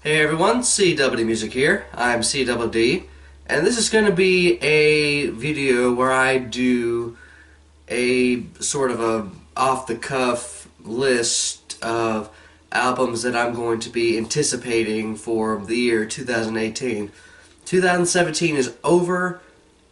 Hey everyone, CW Music here. I'm CWD, and this is going to be a video where I do a sort of a off-the-cuff list of albums that I'm going to be anticipating for the year 2018. 2017 is over.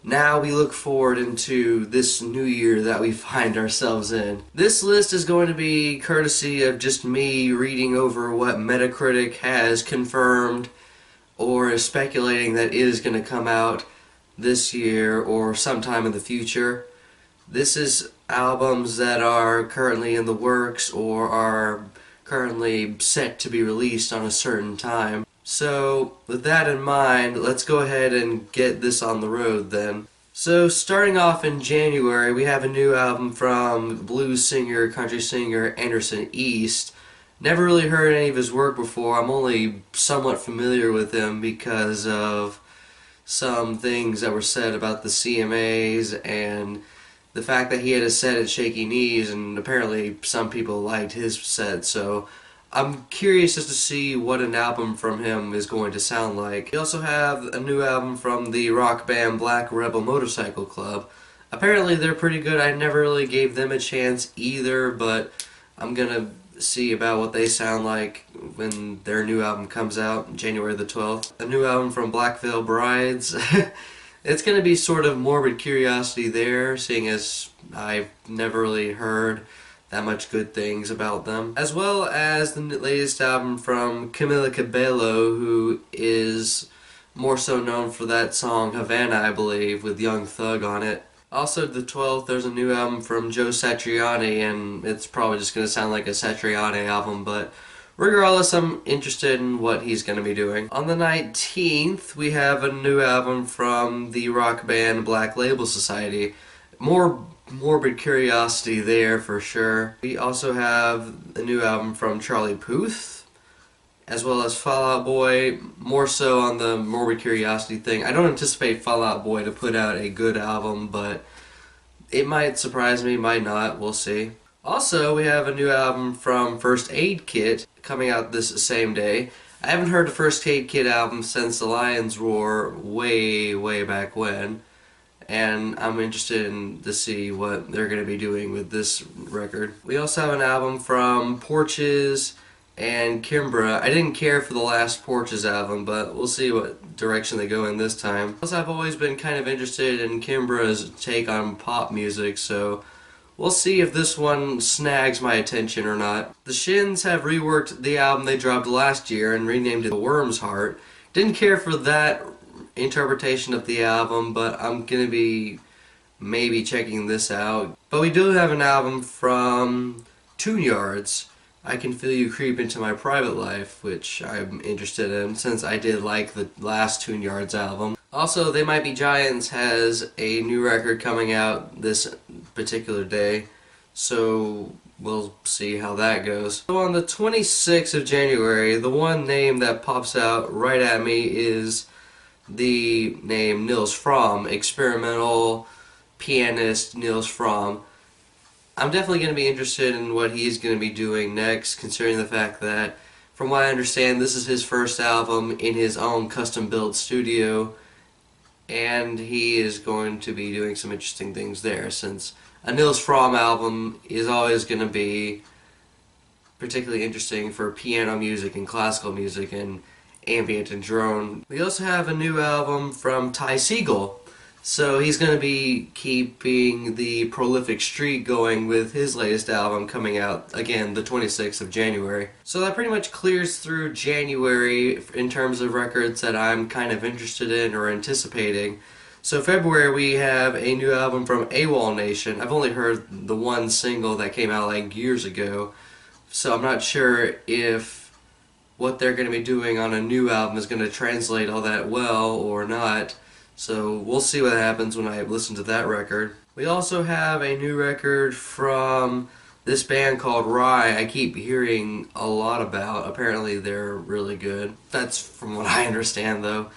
Now we look forward into this new year that we find ourselves in. This list is going to be courtesy of just me reading over what Metacritic has confirmed or is speculating that is going to come out this year or sometime in the future. This is albums that are currently in the works or are currently set to be released on a certain time. So, with that in mind, let's go ahead and get this on the road then. So, starting off in January, we have a new album from blues singer, country singer Anderson East. Never really heard any of his work before. I'm only somewhat familiar with him because of some things that were said about the CMAs and the fact that he had a set at Shaky Knees, and apparently some people liked his set, so I'm curious as to see what an album from him is going to sound like. We also have a new album from the rock band Black Rebel Motorcycle Club. Apparently they're pretty good. I never really gave them a chance either, but I'm gonna see about what they sound like when their new album comes out, January the 12th. A new album from Black Veil Brides. It's gonna be sort of morbid curiosity there, seeing as I've never really heard that much good things about them. As well as the latest album from Camila Cabello, who is more so known for that song Havana, I believe, with Young Thug on it. Also the 12th, there's a new album from Joe Satriani, and it's probably just going to sound like a Satriani album, but regardless, I'm interested in what he's going to be doing. On the 19th, we have a new album from the rock band Black Label Society. More morbid curiosity there for sure. We also have a new album from Charlie Puth, as well as Fall Out Boy, more so on the morbid curiosity thing. I don't anticipate Fall Out Boy to put out a good album, but it might surprise me, might not, we'll see. Also, we have a new album from First Aid Kit coming out this same day. I haven't heard the First Aid Kit album since The Lion's Roar way back when, and I'm interested in to see what they're going to be doing with this record. We also have an album from Porches and Kimbra. I didn't care for the last Porches album, but we'll see what direction they go in this time. Plus, I've always been kind of interested in Kimbra's take on pop music, so we'll see if this one snags my attention or not. The Shins have reworked the album they dropped last year and renamed it The Worm's Heart. Didn't care for that interpretation of the album, but I'm gonna be maybe checking this out. But we do have an album from Tune Yards, I Can Feel You Creep Into My Private Life, which I'm interested in since I did like the last Tune Yards album. Also, They Might Be Giants has a new record coming out this particular day, so we'll see how that goes. So on the 26th of January, the one name that pops out right at me is the name Nils Frahm, experimental pianist Nils Frahm. I'm definitely going to be interested in what he's going to be doing next, considering the fact that, from what I understand, this is his first album in his own custom-built studio, and he is going to be doing some interesting things there, since a Nils Frahm album is always going to be particularly interesting for piano music and classical music and ambient and drone. We also have a new album from Ty Segall, so he's going to be keeping the prolific streak going with his latest album coming out, again, the 26th of January. So that pretty much clears through January in terms of records that I'm kind of interested in or anticipating. So February we have a new album from AWOL Nation. I've only heard the one single that came out like years ago, so I'm not sure if what they're going to be doing on a new album is going to translate all that well or not. So we'll see what happens when I listen to that record. We also have a new record from this band called Rye. I keep hearing a lot about. Apparently they're really good. That's from what I understand though.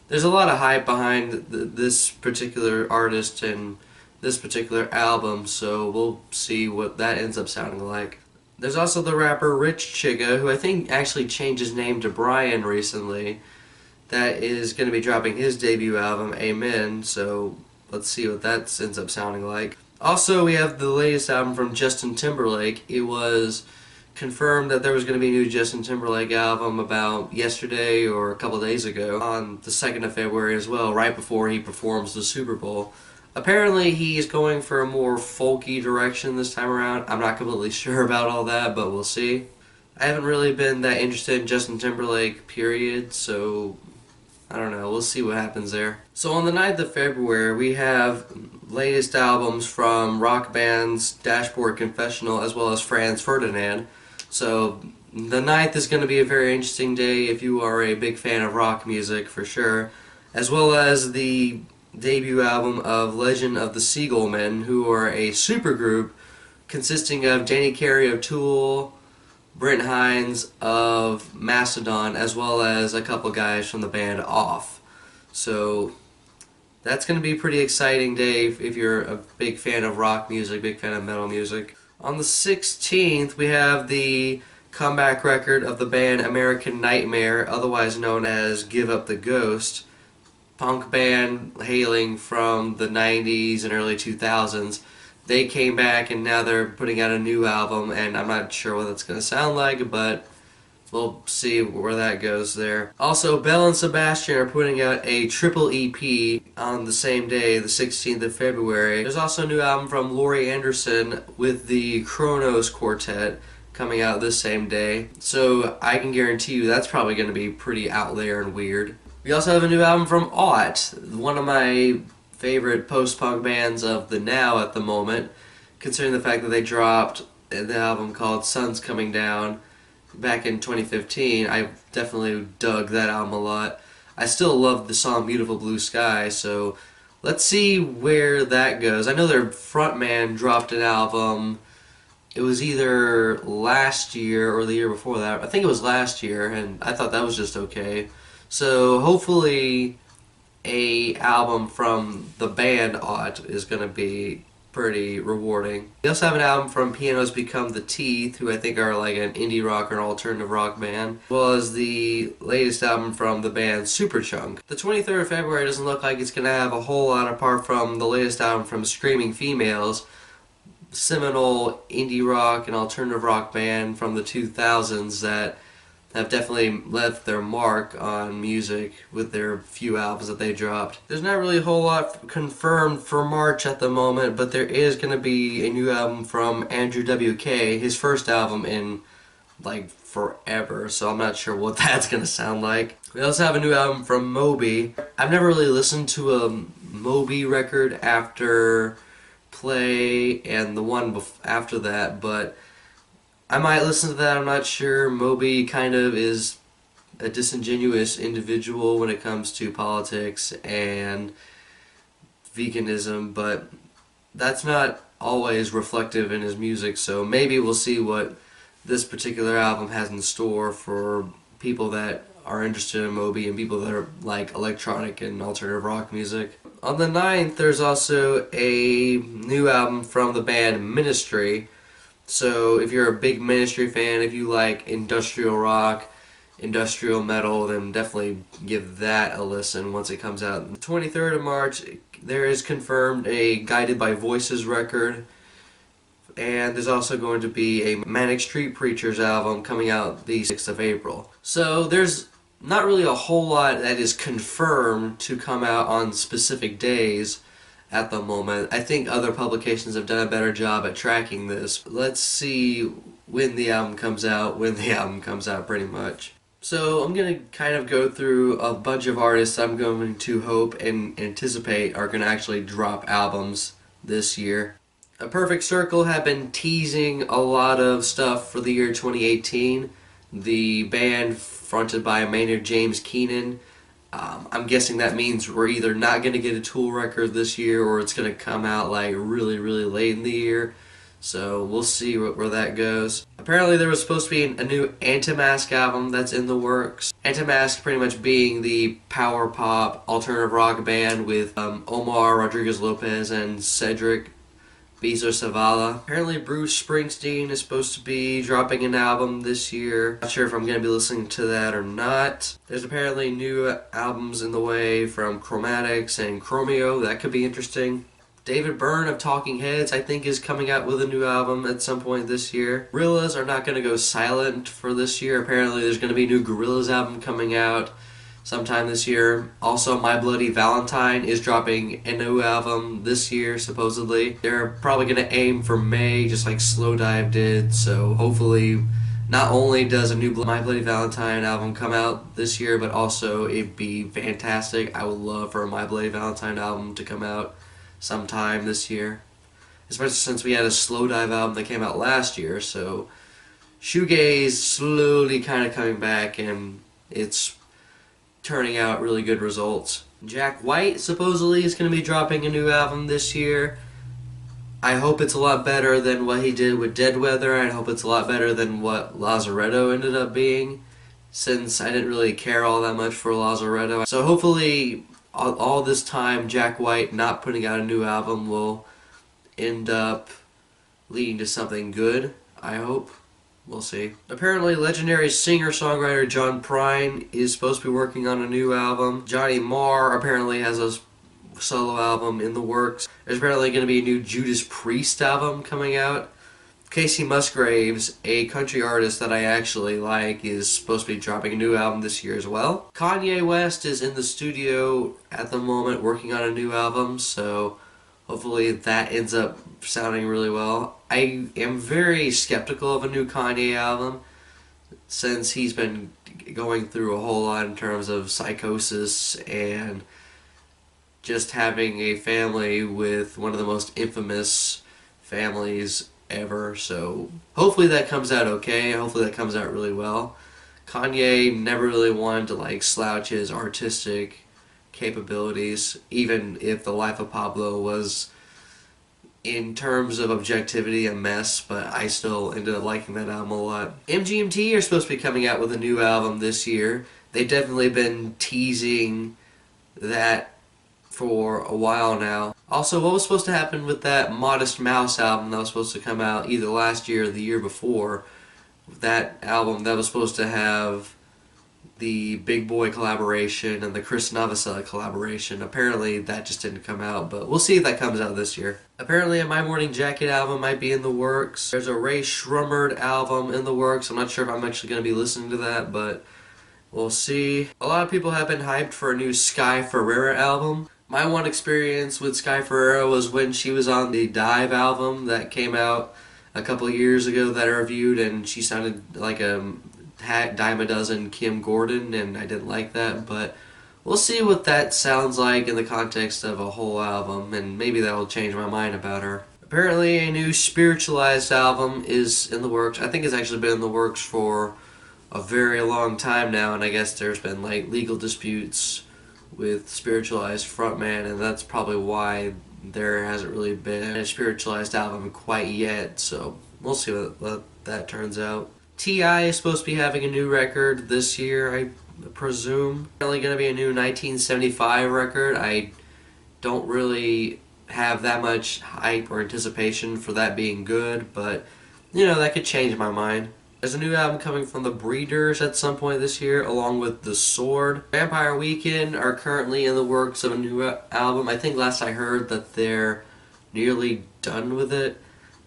There's a lot of hype behind this particular artist and this particular album, so we'll see what that ends up sounding like. There's also the rapper Rich Chiga, who I think actually changed his name to Brian recently, that is going to be dropping his debut album, Amen, so let's see what that ends up sounding like. Also, we have the latest album from Justin Timberlake. It was confirmed that there was going to be a new Justin Timberlake album about yesterday or a couple days ago, on the 2nd of February as well, right before he performs the Super Bowl. Apparently he's going for a more folky direction this time around. I'm not completely sure about all that, but we'll see. I haven't really been that interested in Justin Timberlake, period, so I don't know, we'll see what happens there. So on the 9th of February, we have latest albums from rock bands Dashboard Confessional as well as Franz Ferdinand. So the 9th is going to be a very interesting day if you are a big fan of rock music, for sure, as well as the debut album of Legend of the Seagullmen, who are a supergroup consisting of Danny Carey of Tool, Brent Hines of Mastodon, as well as a couple guys from the band Off. So that's going to be a pretty exciting day if you're a big fan of rock music, big fan of metal music. On the 16th, we have the comeback record of the band American Nightmare, otherwise known as Give Up the Ghost. Punk band hailing from the 90s and early 2000s. They came back and now they're putting out a new album, and I'm not sure what it's going to sound like, but we'll see where that goes there. Also, Belle and Sebastian are putting out a triple EP on the same day, the 16th of February. There's also a new album from Laurie Anderson with the Kronos Quartet coming out this same day. So I can guarantee you that's probably going to be pretty out there and weird. We also have a new album from Ought, one of my favorite post-punk bands of the now at the moment, considering the fact that they dropped the album called Sun's Coming Down back in 2015. I definitely dug that album a lot. I still love the song Beautiful Blue Sky, so let's see where that goes. I know their frontman dropped an album. It was either last year or the year before that. I think it was last year, and I thought that was just okay. So hopefully a album from the band Ought is going to be pretty rewarding. We also have an album from Pianos Become the Teeth, who I think are like an indie rock or an alternative rock band, as well as the latest album from the band Superchunk. The 23rd of February doesn't look like it's going to have a whole lot apart from the latest album from Screaming Females, seminal indie rock and alternative rock band from the 2000s that have definitely left their mark on music with their few albums that they dropped. There's not really a whole lot confirmed for March at the moment, but there is going to be a new album from Andrew WK, his first album in like forever, so I'm not sure what that's going to sound like. We also have a new album from Moby. I've never really listened to a Moby record after Play and the one after that, but I might listen to that, I'm not sure. Moby kind of is a disingenuous individual when it comes to politics and veganism, but that's not always reflective in his music, so maybe we'll see what this particular album has in store for people that are interested in Moby and people that are like electronic and alternative rock music. On the 9th, there's also a new album from the band Ministry. So if you're a big Ministry fan, if you like industrial rock, industrial metal, then definitely give that a listen once it comes out. The 23rd of March, there is confirmed a Guided by Voices record, and there's also going to be a Manic Street Preachers album coming out the 6th of April. So there's not really a whole lot that is confirmed to come out on specific days at the moment. I think other publications have done a better job at tracking this. Let's see when the album comes out, pretty much. So I'm going to kind of go through a bunch of artists I'm going to hope and anticipate are going to actually drop albums this year. A Perfect Circle have been teasing a lot of stuff for the year 2018. The band fronted by Maynard James Keenan. I'm guessing that means we're either not going to get a Tool record this year or it's going to come out like really late in the year. So we'll see where that goes. Apparently there was supposed to be a new Antimask album that's in the works. Antimask pretty much being the power pop alternative rock band with Omar Rodriguez Lopez and Cedric Bezo Savala. Apparently Bruce Springsteen is supposed to be dropping an album this year. Not sure if I'm going to be listening to that or not. There's apparently new albums in the way from Chromatics and Chromeo. That could be interesting. David Byrne of Talking Heads, I think, is coming out with a new album at some point this year. Gorillaz are not going to go silent for this year. Apparently there's going to be a new Gorillaz album coming out sometime this year. Also, My Bloody Valentine is dropping a new album this year, supposedly. They're probably going to aim for May, just like Slowdive did, so hopefully not only does a new My Bloody Valentine album come out this year, but also it'd be fantastic. I would love for a My Bloody Valentine album to come out sometime this year, especially since we had a Slowdive album that came out last year, so shoegaze slowly kind of coming back, and it's turning out really good results. Jack White supposedly is going to be dropping a new album this year. I hope it's a lot better than what he did with Dead Weather. I hope it's a lot better than what Lazaretto ended up being, since I didn't really care all that much for Lazaretto. So hopefully all this time Jack White not putting out a new album will end up leading to something good, I hope. We'll see. Apparently, legendary singer-songwriter John Prine is supposed to be working on a new album. Johnny Marr apparently has a solo album in the works. There's apparently going to be a new Judas Priest album coming out. Casey Musgraves, a country artist that I actually like, is supposed to be dropping a new album this year as well. Kanye West is in the studio at the moment working on a new album, so hopefully that ends up sounding really well. I am very skeptical of a new Kanye album, since he's been going through a whole lot in terms of psychosis and just having a family with one of the most infamous families ever. So hopefully that comes out okay. Hopefully that comes out really well. Kanye never really wanted to slouch his artistic capabilities, even if The Life of Pablo was, in terms of objectivity, a mess, but I still ended up liking that album a lot. MGMT are supposed to be coming out with a new album this year. They've definitely been teasing that for a while now. Also, what was supposed to happen with that Modest Mouse album that was supposed to come out either last year or the year before? That album that was supposed to have the Big Boy collaboration and the Chris Novoselic collaboration. Apparently that just didn't come out, but we'll see if that comes out this year. Apparently a My Morning Jacket album might be in the works. There's a Ray Shremmerd album in the works. I'm not sure if I'm actually going to be listening to that, but we'll see. A lot of people have been hyped for a new Sky Ferreira album. My one experience with Sky Ferreira was when she was on the Dive album that came out a couple years ago that I reviewed, and she sounded like a dime a dozen Kim Gordon, and I didn't like that, but we'll see what that sounds like in the context of a whole album, and maybe that'll change my mind about her. Apparently a new Spiritualized album is in the works. I think it's actually been in the works for a very long time now, and I guess there's been legal disputes with Spiritualized frontman, and that's probably why there hasn't really been a Spiritualized album quite yet, so we'll see what that turns out. T.I. is supposed to be having a new record this year, I presume. Apparently going to be a new 1975 record. I don't really have that much hype or anticipation for that being good, but that could change my mind. There's a new album coming from the Breeders at some point this year, along with The Sword. Vampire Weekend are currently in the works of a new album. I think last I heard that they're nearly done with it.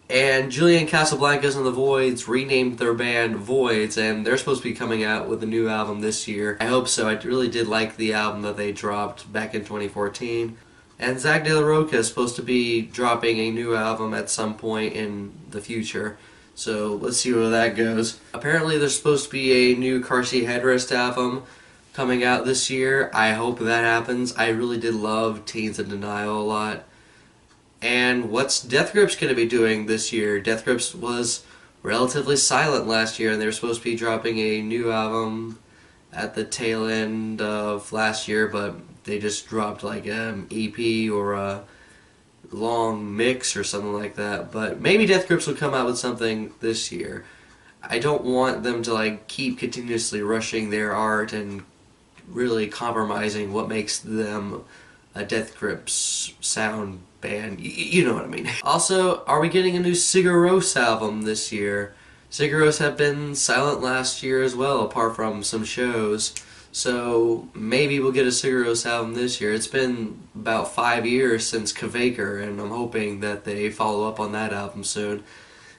And Julian Casablancas and the Voids renamed their band Voids, and they're supposed to be coming out with a new album this year. I hope so. I really did like the album that they dropped back in 2014. And Zach De La Rocha is supposed to be dropping a new album at some point in the future. So let's see where that goes. Apparently there's supposed to be a new Car Seat Headrest album coming out this year. I hope that happens. I really did love Teens in Denial a lot. And what's Death Grips going to be doing this year? Death Grips was relatively silent last year, and they were supposed to be dropping a new album at the tail end of last year, but they just dropped an EP or a long mix or something like that. But maybe Death Grips will come out with something this year. I don't want them to keep continuously rushing their art and really compromising what makes them a Death Grips sound band. You know what I mean. Also, are we getting a new Sigur Rós album this year? Sigur Rós have been silent last year as well, apart from some shows. So maybe we'll get a Sigur Rós album this year. It's been about 5 years since Kvaker, and I'm hoping that they follow up on that album soon.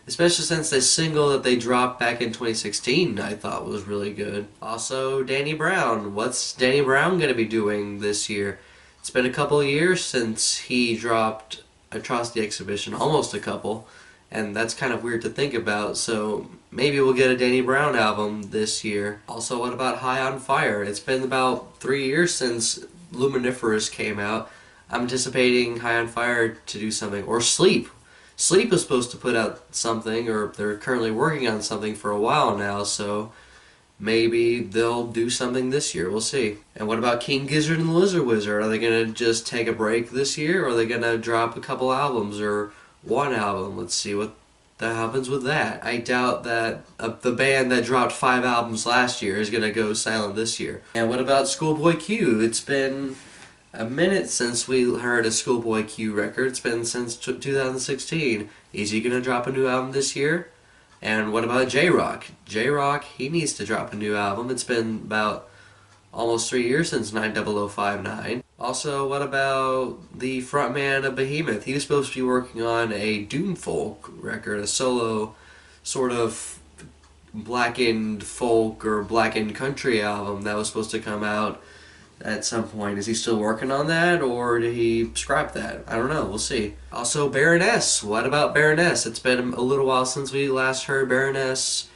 Especially since the single that they dropped back in 2016 I thought was really good. Also, Danny Brown. What's Danny Brown going to be doing this year? It's been a couple of years since he dropped Atrocity Exhibition, almost a couple, and that's kind of weird to think about, so maybe we'll get a Danny Brown album this year. Also, what about High on Fire? It's been about 3 years since Luminiferous came out. I'm anticipating High on Fire to do something, or Sleep. Sleep is supposed to put out something, or they're currently working on something for a while now, so maybe they'll do something this year. We'll see. And what about King Gizzard and the Lizard Wizard? Are they going to just take a break this year, or are they going to drop a couple albums, or one album? Let's see what happens with that. I doubt that the band that dropped 5 albums last year is going to go silent this year. And what about Schoolboy Q? It's been a minute since we heard a Schoolboy Q record. It's been since 2016. Is he going to drop a new album this year? And what about J-Rock? J-Rock, he needs to drop a new album. It's been about almost 3 years since 90059. Also, what about the frontman of Behemoth? He was supposed to be working on a doom folk record, a solo sort of blackened folk or blackened country album that was supposed to come out at some point. Is he still working on that, or did he scrap that? I don't know. We'll see. Also, Baroness. What about Baroness? It's been a little while since we last heard Baroness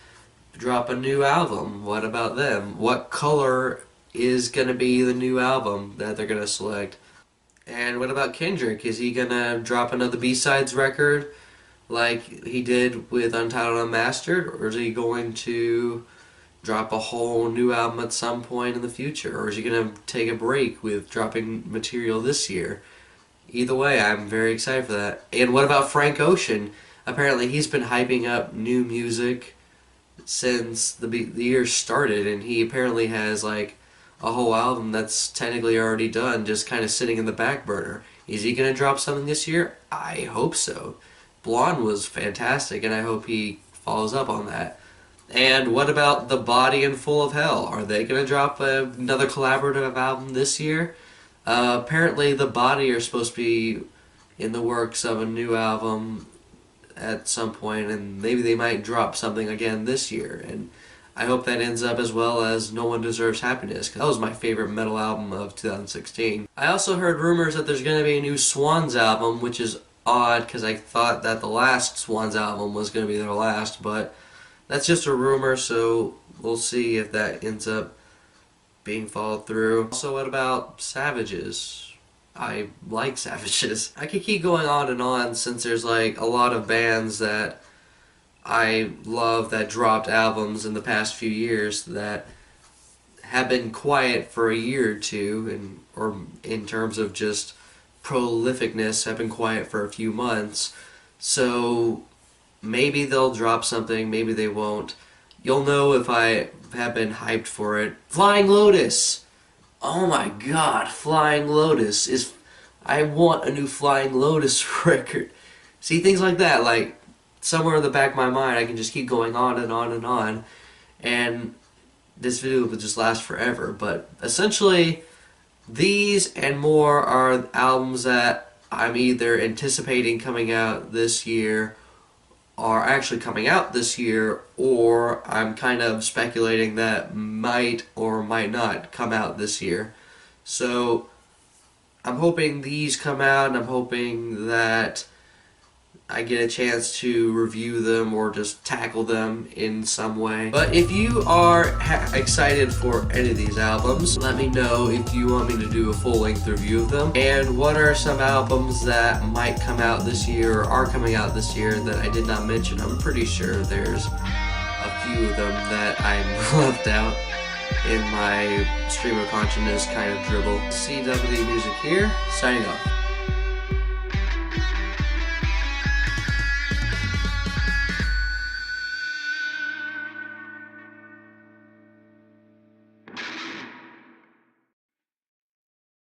drop a new album. What about them? What color is going to be the new album that they're going to select? And what about Kendrick? Is he going to drop another B-Sides record like he did with Untitled Unmastered, or is he going to drop a whole new album at some point in the future, or is he going to take a break with dropping material this year? Either way, I'm very excited for that. And what about Frank Ocean? Apparently he's been hyping up new music since the year started, and he apparently has like a whole album that's technically already done, just kind of sitting in the back burner. Is he going to drop something this year? I hope so. Blonde was fantastic, and I hope he follows up on that. And what about The Body and Full of Hell? Are they going to drop another collaborative album this year? Apparently The Body are supposed to be in the works of a new album at some point, and maybe they might drop something again this year. And I hope that ends up as well as No One Deserves Happiness, because that was my favorite metal album of 2016. I also heard rumors that there's going to be a new Swans album, which is odd because I thought that the last Swans album was going to be their last, but that's just a rumor, so we'll see if that ends up being followed through. Also, what about Savages? I like Savages. I could keep going on since there's like a lot of bands that I love that dropped albums in the past few years that have been quiet for a year or two, or in terms of just prolificness have been quiet for a few months. So maybe they'll drop something, maybe they won't. You'll know if I have been hyped for it. Flying Lotus! Oh my god, Flying Lotus is... I want a new Flying Lotus record. See, things like that, like, somewhere in the back of my mind I can just keep going on and on and on, and this video will just last forever. But essentially, these and more are albums that I'm either anticipating coming out this year, are actually coming out this year, or I'm kind of speculating that might or might not come out this year. So I'm hoping these come out, and I'm hoping that I get a chance to review them or just tackle them in some way. But if you are excited for any of these albums, let me know if you want me to do a full-length review of them. And what are some albums that might come out this year or are coming out this year that I did not mention? I'm pretty sure there's a few of them that I left out in my stream of consciousness kind of dribble. CW Music here, signing off.